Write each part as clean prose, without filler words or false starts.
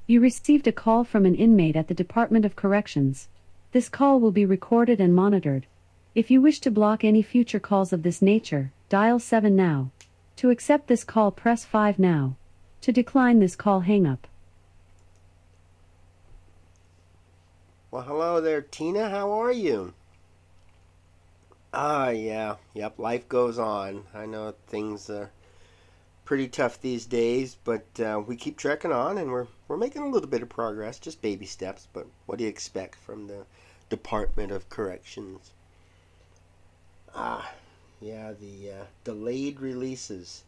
You received a call from an inmate at the Department of Corrections. This call will be recorded and monitored. If you wish to block any future calls of this nature, dial 7 now. To accept this call, press 5 now. To decline this call, hang up. Well, hello there, Tina. How are you? Yeah. Yep, life goes on. I know things are pretty tough these days, but we keep trekking on and we're making a little bit of progress, just baby steps, but what do you expect from the Department of Corrections? Ah, yeah, the delayed releases.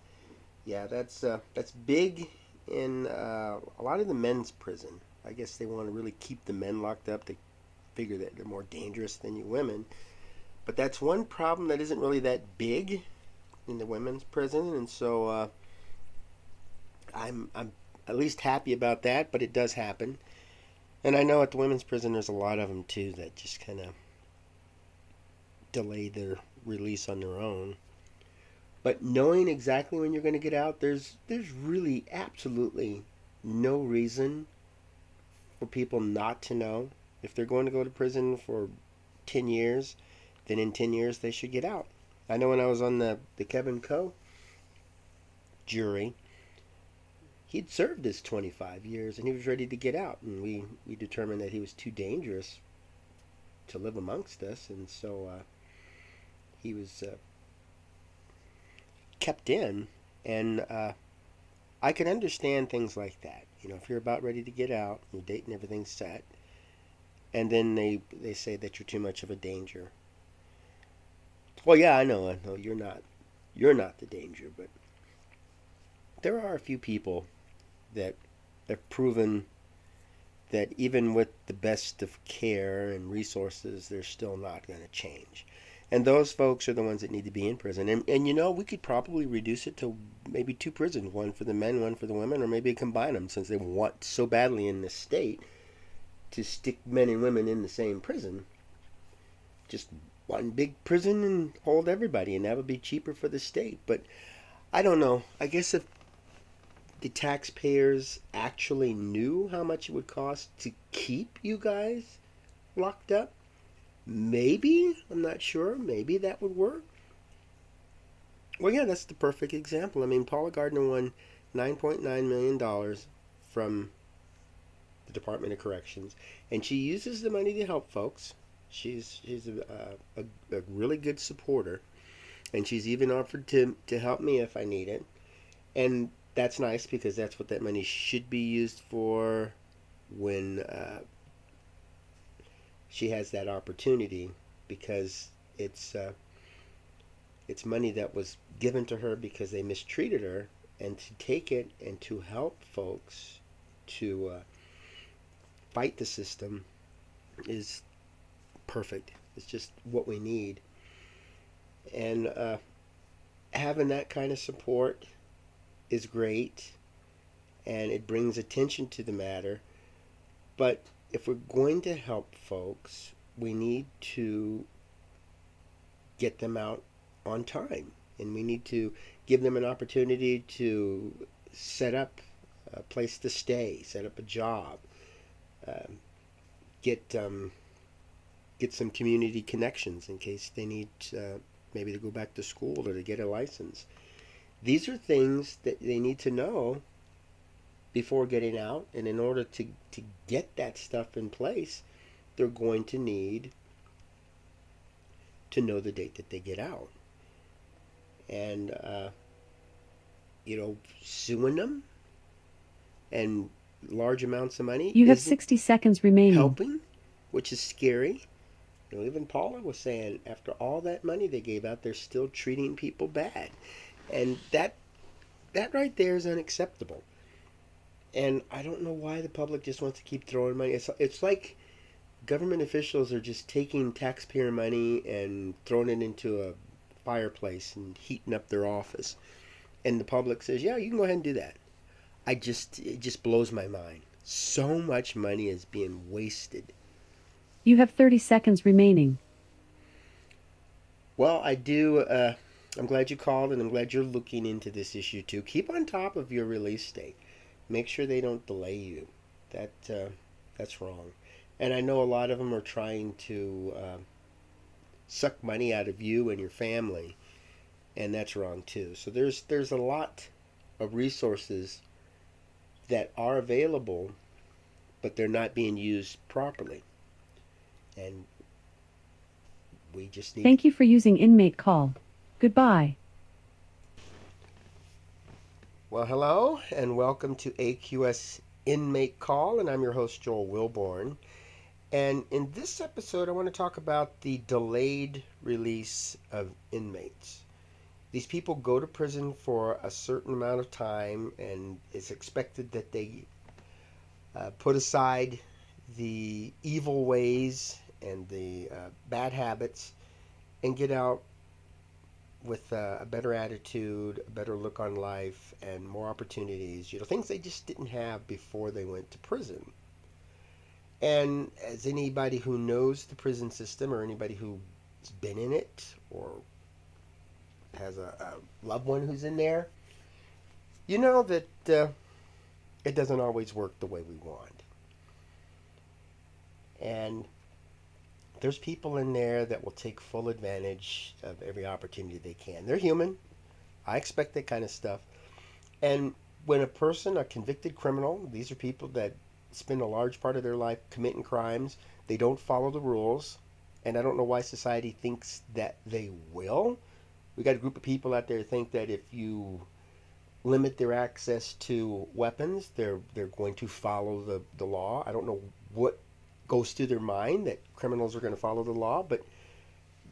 Yeah, that's big in a lot of the men's prison. I guess they want to really keep the men locked up. They figure that they're more dangerous than you women. But that's one problem that isn't really that big in the women's prison, and so I'm at least happy about that. But it does happen, and I know at the women's prison there's a lot of them too that just kind of delay their release on their own. But knowing exactly when you're going to get out, there's really absolutely no reason for people not to know. If they're going to go to prison for 10 years, then in 10 years they should get out. I know when I was on the Kevin Coe jury, he'd served his 25 years and he was ready to get out. And we determined that he was too dangerous to live amongst us. And so he was kept in. And I can understand things like that. You know, if you're about ready to get out, your date and everything's set, and then they say that you're too much of a danger. Well, yeah, I know, you're not the danger, but there are a few people that have proven that even with the best of care and resources, they're still not going to change. And those folks are the ones that need to be in prison. And you know, we could probably reduce it to maybe two prisons, one for the men, one for the women, or maybe combine them since they want so badly in this state to stick men and women in the same prison. Just one big prison and hold everybody, and that would be cheaper for the state. But I don't know. I guess if the taxpayers actually knew how much it would cost to keep you guys locked up, maybe, I'm not sure, maybe that would work. Well, yeah, that's the perfect example. I mean, Paula Gardner won $9.9 million from the Department of Corrections, and she uses the money to help folks. She's a really good supporter, and she's even offered to help me if I need it. And that's nice because that's what that money should be used for when she has that opportunity, because it's money that was given to her because they mistreated her, and to take it and to help folks to fight the system is perfect. It's just what we need. And having that kind of support is great, and it brings attention to the matter. But if we're going to help folks, we need to get them out on time, and we need to give them an opportunity to set up a place to stay, set up a job, um, get get some community connections in case they need maybe to go back to school or to get a license. These are things that they need to know before getting out, and in order to get that stuff in place, they're going to need to know the date that they get out. And, suing them and large amounts of money You have isn't 60 seconds remaining. helping, which is scary. You know, even Paula was saying after all that money they gave out, they're still treating people bad. And that right there is unacceptable. And I don't know why the public just wants to keep throwing money. It's like government officials are just taking taxpayer money and throwing it into a fireplace and heating up their office. And the public says, "Yeah, you can go ahead and do that." It just blows my mind. So much money is being wasted. You have 30 seconds remaining. Well, I do. I'm glad you called, and I'm glad you're looking into this issue too. Keep on top of your release date. Make sure they don't delay you. That that's wrong. And I know a lot of them are trying to suck money out of you and your family, and that's wrong too. So there's a lot of resources that are available, but they're not being used properly, and we just need. Thank you for using inmate call. Goodbye. Well, hello, and welcome to AQS Inmate Call, and I'm your host, Joel Wilborn. And in this episode, I want to talk about the delayed release of inmates. These people go to prison for a certain amount of time, and it's expected that they put aside the evil ways and the bad habits and get out with a better attitude, a better look on life, and more opportunities. Things they just didn't have before they went to prison. And as anybody who knows the prison system, or anybody who's been in it, or has a loved one who's in there, you know that it doesn't always work the way we want. And there's people in there that will take full advantage of every opportunity they can. They're human. I expect that kind of stuff. And when a person, a convicted criminal, these are people that spend a large part of their life committing crimes, they don't follow the rules, and I don't know why society thinks that they will. We got a group of people out there who think that if you limit their access to weapons, they're going to follow the law. I don't know what goes through their mind that criminals are going to follow the law, but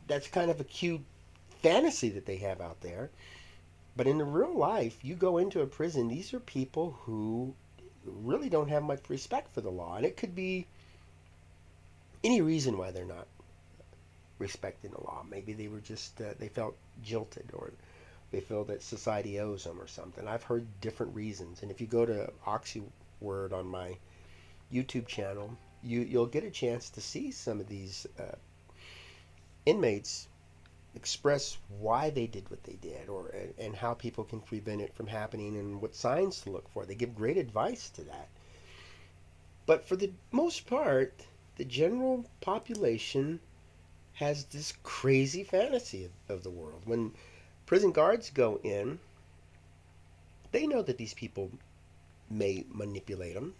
that's kind of a cute fantasy that they have out there. But in the real life, you go into a prison, these are people who really don't have much respect for the law, and it could be any reason why they're not respecting the law. Maybe they were just they felt jilted, or they feel that society owes them or something. I've heard different reasons, and if you go to Oxyword on my YouTube channel, you'll get a chance to see some of these inmates express why they did what they did, or and how people can prevent it from happening, and what signs to look for. They give great advice to that. But for the most part, the general population has this crazy fantasy of the world. When prison guards go in, they know that these people may manipulate them,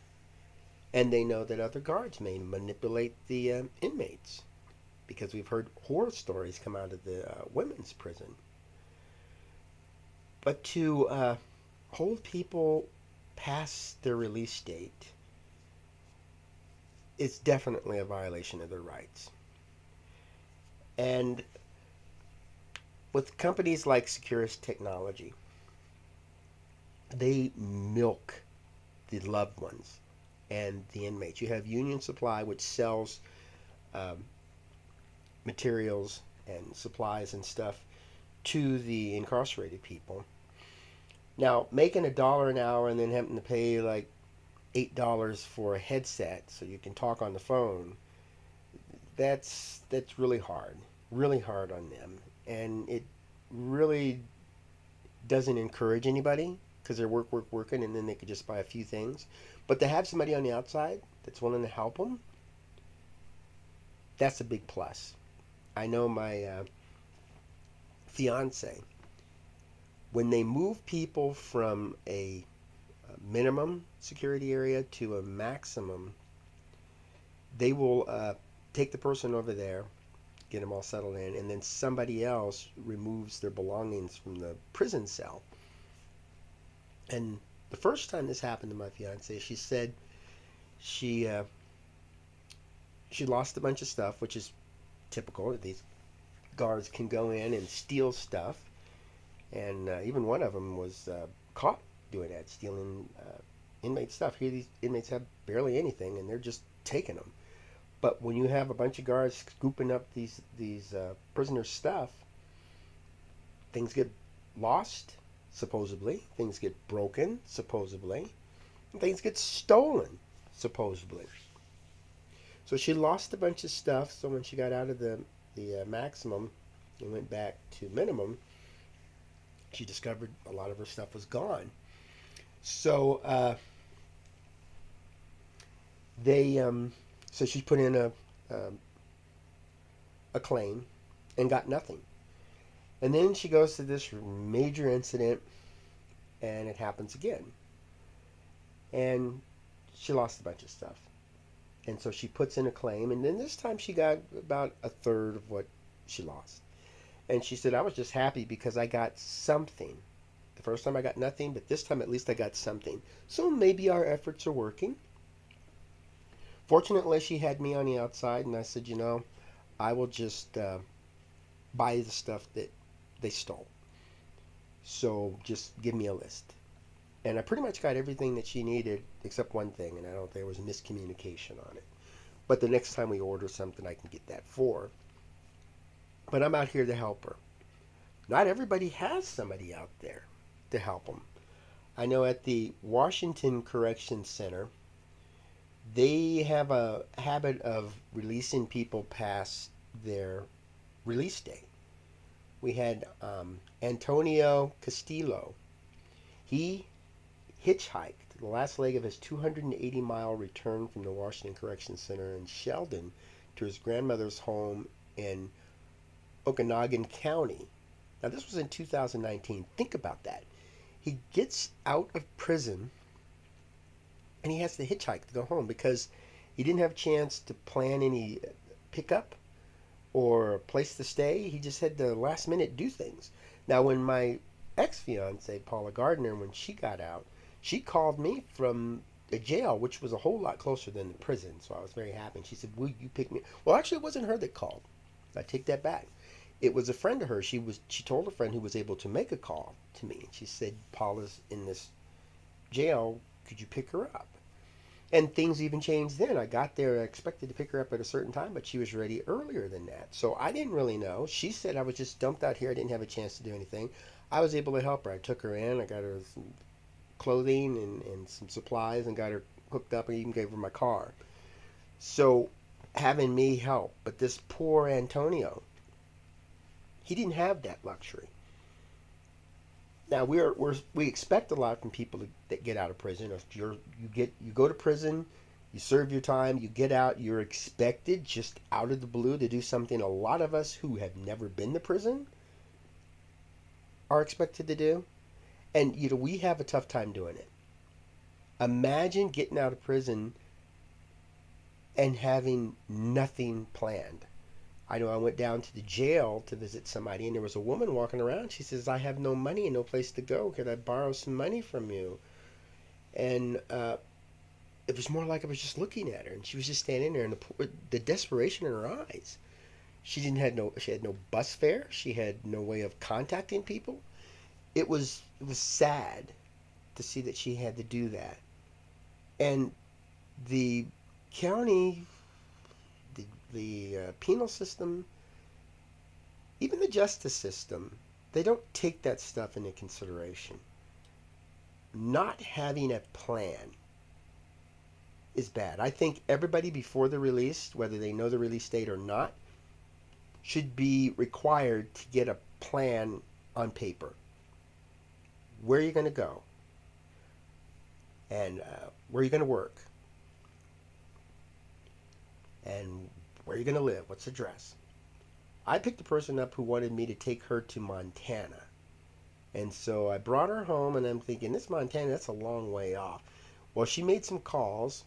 and they know that other guards may manipulate the inmates, because we've heard horror stories come out of the women's prison. But to hold people past their release date is definitely a violation of their rights. And with companies like Securus Technology, they milk the loved ones and the inmates. You have Union Supply, which sells materials and supplies and stuff to the incarcerated people. Now, making $1 an hour and then having to pay like $8 for a headset so you can talk on the phone, that's really hard on them, and it really doesn't encourage anybody, because they're working, and then they could just buy a few things. But to have somebody on the outside that's willing to help them, that's a big plus. I know my fiance, when they move people from a minimum security area to a maximum, they will take the person over there, get them all settled in, and then somebody else removes their belongings from the prison cell. And the first time this happened to my fiance, she said she lost a bunch of stuff, which is typical. These guards can go in and steal stuff, and even one of them was caught doing that, stealing inmate stuff. Here, these inmates have barely anything, and they're just taking them. But when you have a bunch of guards scooping up these prisoners' stuff, things get lost, supposedly. Things get broken, supposedly. And things get stolen, supposedly. So she lost a bunch of stuff. So when she got out of the maximum and went back to minimum, she discovered a lot of her stuff was gone. So They so she put in um, a claim and got nothing. And then she goes to this major incident, and it happens again. And she lost a bunch of stuff. And so she puts in a claim, and then this time she got about a third of what she lost. And she said, I was just happy because I got something. The first time I got nothing, but this time at least I got something. So maybe our efforts are working. Fortunately, she had me on the outside, and I said, I will just buy the stuff that they stole. So just give me a list. And I pretty much got everything that she needed except one thing, and I don't think there was miscommunication on it. But the next time we order something, I can get that for her. But I'm out here to help her. Not everybody has somebody out there to help them. I know at the Washington Correction Center, they have a habit of releasing people past their release date. We had Antonio Castillo. He hitchhiked the last leg of his 280-mile return from the Washington Correction Center in Sheldon to his grandmother's home in Okanogan County. Now, this was in 2019. Think about that. He gets out of prison and he has to hitchhike to go home because he didn't have a chance to plan any pickup or place to stay. He just had to last minute do things. Now, when my ex-fiance, Paula Gardner, when she got out, she called me from a jail, which was a whole lot closer than the prison. So I was very happy. And she said, will you pick me? Well, actually, it wasn't her that called. I take that back. It was a friend of hers. She told a friend who was able to make a call to me. She said, Paula's in this jail. Could you pick her up? And things even changed then. I got there, I expected to pick her up at a certain time, but she was ready earlier than that. So I didn't really know. She said I was just dumped out here. I didn't have a chance to do anything. I was able to help her. I took her in. I got her some clothing and some supplies and got her hooked up and even gave her my car. So having me help. But this poor Antonio, he didn't have that luxury. Now we expect a lot from people that get out of prison. You go to prison, you serve your time, you get out. You're expected just out of the blue to do something a lot of us who have never been to prison are expected to do, and we have a tough time doing it. Imagine getting out of prison and having nothing planned. I know I went down to the jail to visit somebody, and there was a woman walking around. She says, I have no money and no place to go. Could I borrow some money from you? And it was more like I was just looking at her, and she was just standing there, and the desperation in her eyes. She had no bus fare. She had no way of contacting people. It was sad to see that she had to do that. And the county, the penal system, even the justice system, they don't take that stuff into consideration. Not having a plan is bad. I think everybody before the release, whether they know the release date or not, should be required to get a plan on paper. Where are you going to go? And where are you going to work? And where are you going to live? What's the address? I picked a person up who wanted me to take her to Montana. And so I brought her home, and I'm thinking, this Montana, that's a long way off. Well, she made some calls,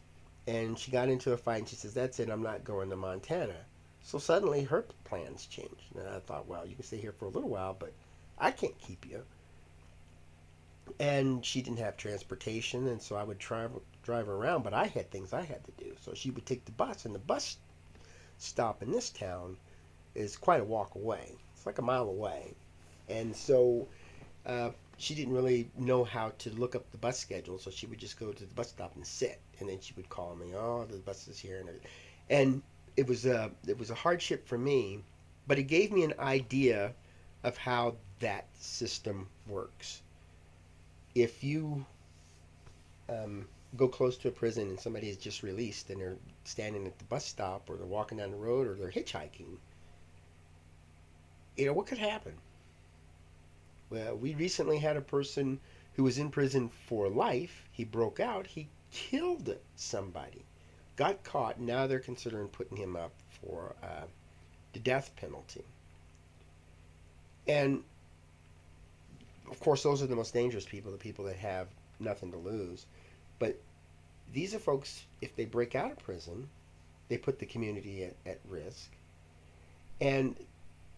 and she got into a fight, and she says, that's it, I'm not going to Montana. So suddenly her plans changed. And I thought, well, you can stay here for a little while, but I can't keep you. And she didn't have transportation, and so I would drive her around, but I had things I had to do. So she would take the bus, and the bus stop in this town is quite a walk away. It's like a mile away. And so she didn't really know how to look up the bus schedule, so she would just go to the bus stop and sit, and then she would call me, oh, the bus is here. And it was a hardship for me, but it gave me an idea of how that system works. If you go close to a prison and somebody is just released and they're standing at the bus stop or they're walking down the road or they're hitchhiking, what could happen? Well, we recently had a person who was in prison for life. He broke out. He killed somebody got caught. Now they're considering putting him up for the death penalty. And of course, those are the most dangerous people, the people that have nothing to lose. But these are folks, if they break out of prison, they put the community at risk. And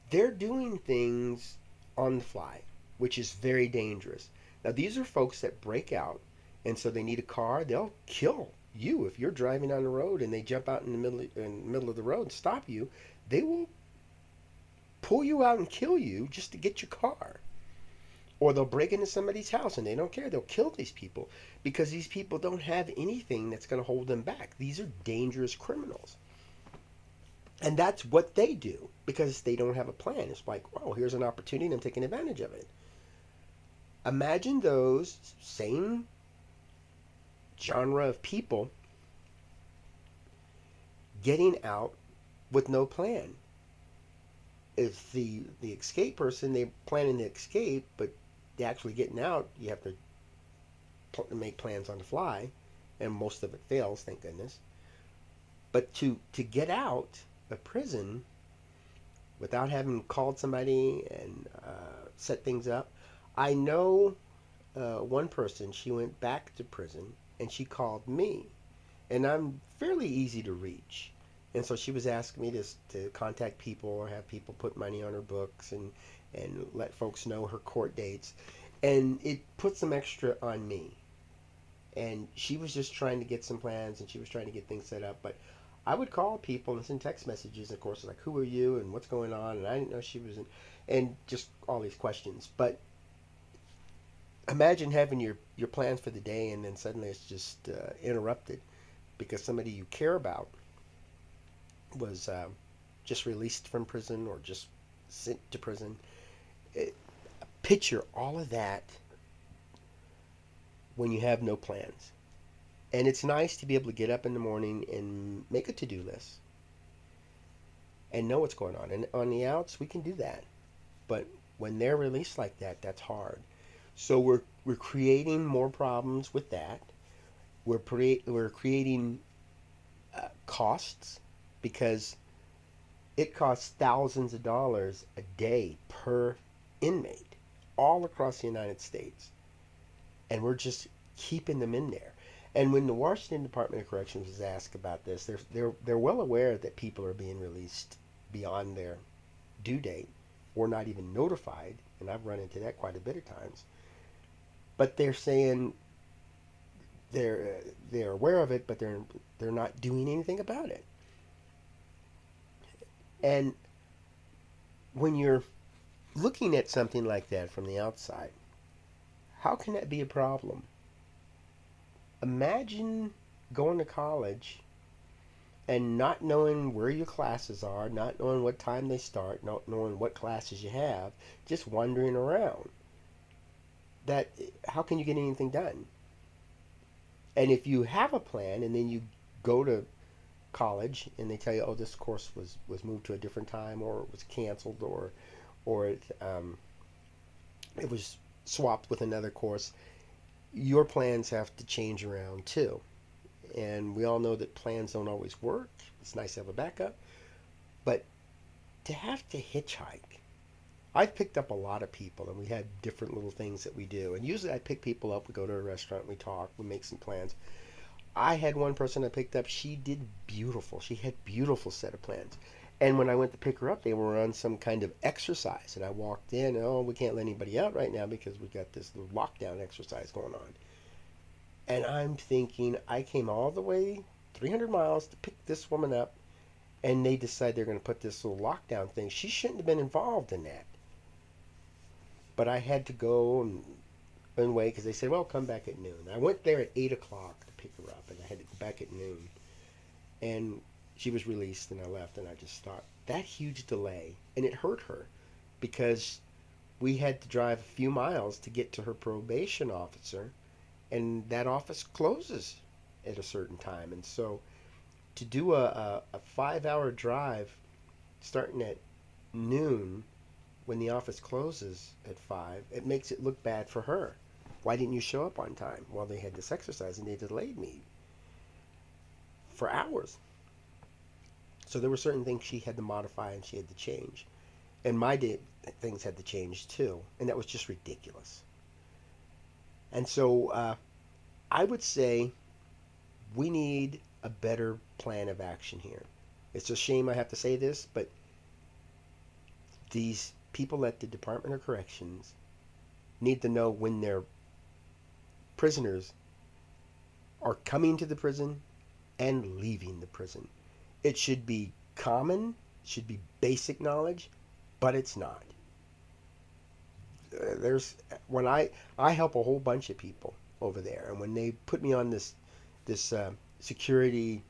they're doing things on the fly, which is very dangerous. Now, these are folks that break out, and so they need a car. They'll kill you if you're driving on the road and they jump out in the middle of the road and stop you. They will pull you out and kill you just to get your car. Or they'll break into somebody's house and they don't care. They'll kill these people because these people don't have anything that's going to hold them back. These are dangerous criminals. And that's what they do because they don't have a plan. It's like, oh, here's an opportunity and I'm taking advantage of it. Imagine those same genre of people getting out with no plan. If the escape person, they're planning to escape, but they're actually getting out, you have to make plans on the fly, and most of it fails, thank goodness. But to get out of prison without having called somebody and set things up, I know one person, she went back to prison and she called me, and I'm fairly easy to reach. And so she was asking me to contact people or have people put money on her books and let folks know her court dates. And it put some extra on me. And she was just trying to get some plans and she was trying to get things set up. But I would call people and send text messages, of course, like, who are you and what's going on? And I didn't know she was in, and just all these questions. But imagine having your plans for the day and then suddenly it's just interrupted because somebody you care about was just released from prison or just sent to prison. Picture all of that when you have no plans. And it's nice to be able to get up in the morning and make a to-do list and know what's going on. And on the outs, we can do that. But when they're released like that, that's hard. So we're creating more problems with that. We're creating costs because it costs thousands of dollars a day per inmate all across the United States. And we're just keeping them in there. And when the Washington Department of Corrections was asked about this, they're well aware that people are being released beyond their due date or not even notified, and I've run into that quite a bit of times. But they're saying they're aware of it, but they're not doing anything about it. And when you're looking at something like that from the outside, how can that be a problem? Imagine going to college and not knowing where your classes are, not knowing what time they start, not knowing what classes you have, just wandering around. How can you get anything done? And if you have a plan and then you go to college and they tell you, oh, this course was moved to a different time or it was canceled or it was swapped with another course, your plans have to change around too. And we all know that plans don't always work. It's nice to have a backup. But to have to hitchhike, I've picked up a lot of people and we had different little things that we do. And usually I pick people up, we go to a restaurant, we talk, we make some plans. I had one person I picked up, she did beautiful. She had beautiful set of plans. And when I went to pick her up, they were on some kind of exercise. And I walked in, oh, we can't let anybody out right now because we've got this little lockdown exercise going on. And I'm thinking, I came all the way 300 miles to pick this woman up, and they decide they're going to put this little lockdown thing. She shouldn't have been involved in that. But I had to go and wait because they said, well, come back at noon. I went there at 8 o'clock to pick her up, and I had to go back at noon. And she was released, and I left, and I just thought, that huge delay, and it hurt her because we had to drive a few miles to get to her probation officer, and that office closes at a certain time. And so to do a 5-hour drive starting at noon when the office closes at 5, it makes it look bad for her. Why didn't you show up on time? Well, they had this exercise and they delayed me. for hours. So there were certain things she had to modify and she had to change. And things had to change too. And that was just ridiculous. And so I would say we need a better plan of action here. It's a shame I have to say this, but these people at the Department of Corrections need to know when their prisoners are coming to the prison and leaving the prison. It should be common, it should be basic knowledge, but it's not. There's when I help a whole bunch of people over there, and when they put me on this security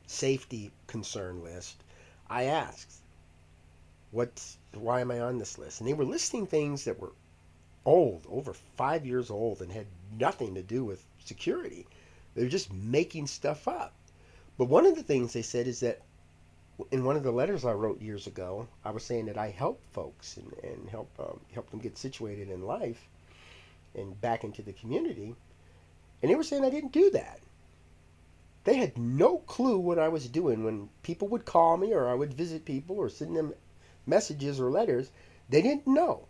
safety concern list, I asked, why am I on this list? And they were listing things that were old, over 5 years old, and had nothing to do with security. They're just making stuff up. But one of the things they said is that in one of the letters I wrote years ago, I was saying that I help folks and help them get situated in life and back into the community. And they were saying I didn't do that. They had no clue what I was doing when people would call me or I would visit people or send them messages or letters. They didn't know.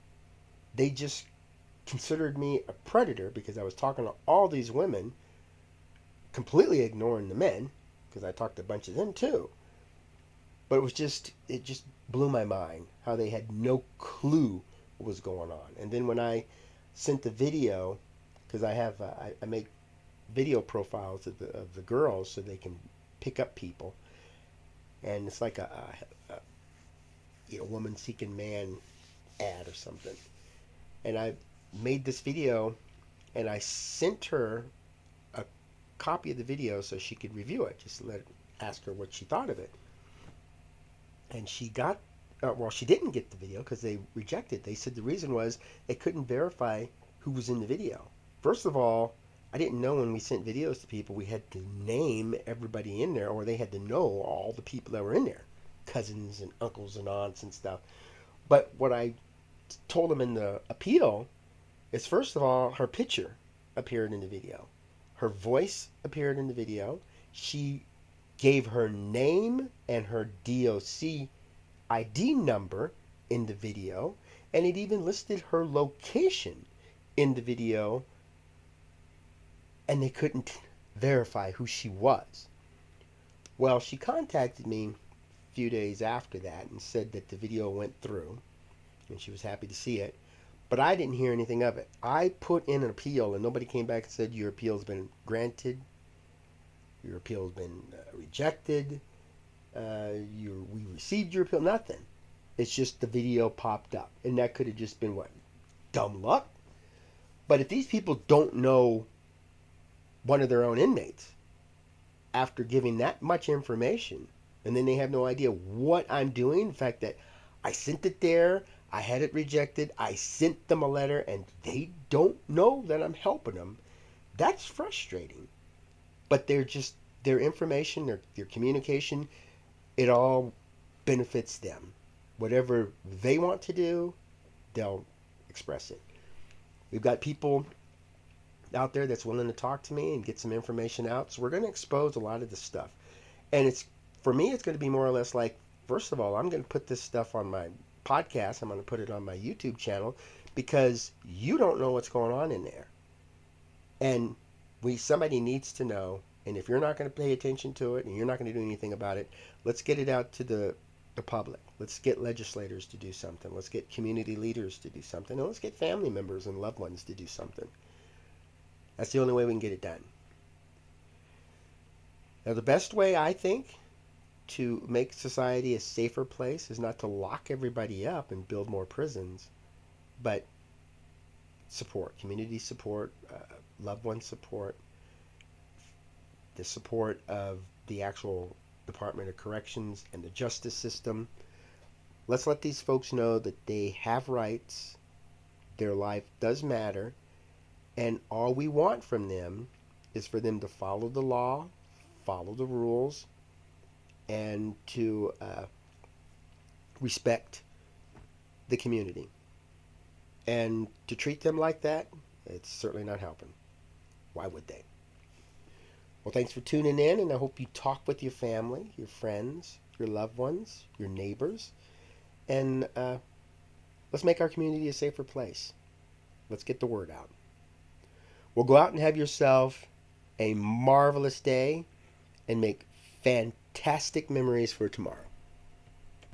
They just considered me a predator because I was talking to all these women, completely ignoring the men, because I talked to a bunch of them too. But it just blew my mind how they had no clue what was going on. And then when I sent the video, because I make video profiles of the girls so they can pick up people, and it's like a woman seeking man ad or something. And I made this video, and I sent her a copy of the video so she could review it, just ask her what she thought of it. And she got, she didn't get the video because they rejected. They said the reason was they couldn't verify who was in the video. First of all, I didn't know when we sent videos to people we had to name everybody in there, or they had to know all the people that were in there, cousins and uncles and aunts and stuff. But what I told them in the appeal is, first of all, her picture appeared in the video. Her voice appeared in the video. She gave her name and her DOC ID number in the video, and it even listed her location in the video, and they couldn't verify who she was. Well, she contacted me a few days after that and said that the video went through, and she was happy to see it, but I didn't hear anything of it. I put in an appeal, and nobody came back and said, your appeal's been granted, your appeal has been rejected, we received your appeal, nothing. It's just the video popped up. And that could have just been what? Dumb luck? But if these people don't know one of their own inmates after giving that much information, and then they have no idea what I'm doing, the fact that I sent it there, I had it rejected, I sent them a letter, and they don't know that I'm helping them, that's frustrating. But their information, their communication, it all benefits them. Whatever they want to do, they'll express it. We've got people out there that's willing to talk to me and get some information out. So we're going to expose a lot of this stuff. And for me, it's going to be more or less like, first of all, I'm going to put this stuff on my podcast. I'm going to put it on my YouTube channel because you don't know what's going on in there. And somebody needs to know. And if you're not going to pay attention to it and you're not going to do anything about it, let's get it out to the public. Let's get legislators to do something. Let's get community leaders to do something. And let's get family members and loved ones to do something. That's the only way we can get it done. Now, the best way, I think, to make society a safer place is not to lock everybody up and build more prisons, but support, community support, loved one support, the support of the actual Department of Corrections and the justice system. Let's let these folks know that they have rights, their life does matter, and all we want from them is for them to follow the law, follow the rules, and to respect the community. And to treat them like that, it's certainly not helping. Why would they? Well, thanks for tuning in, and I hope you talk with your family, your friends, your loved ones, your neighbors, and let's make our community a safer place. Let's get the word out. Well, go out and have yourself a marvelous day and make fantastic memories for tomorrow.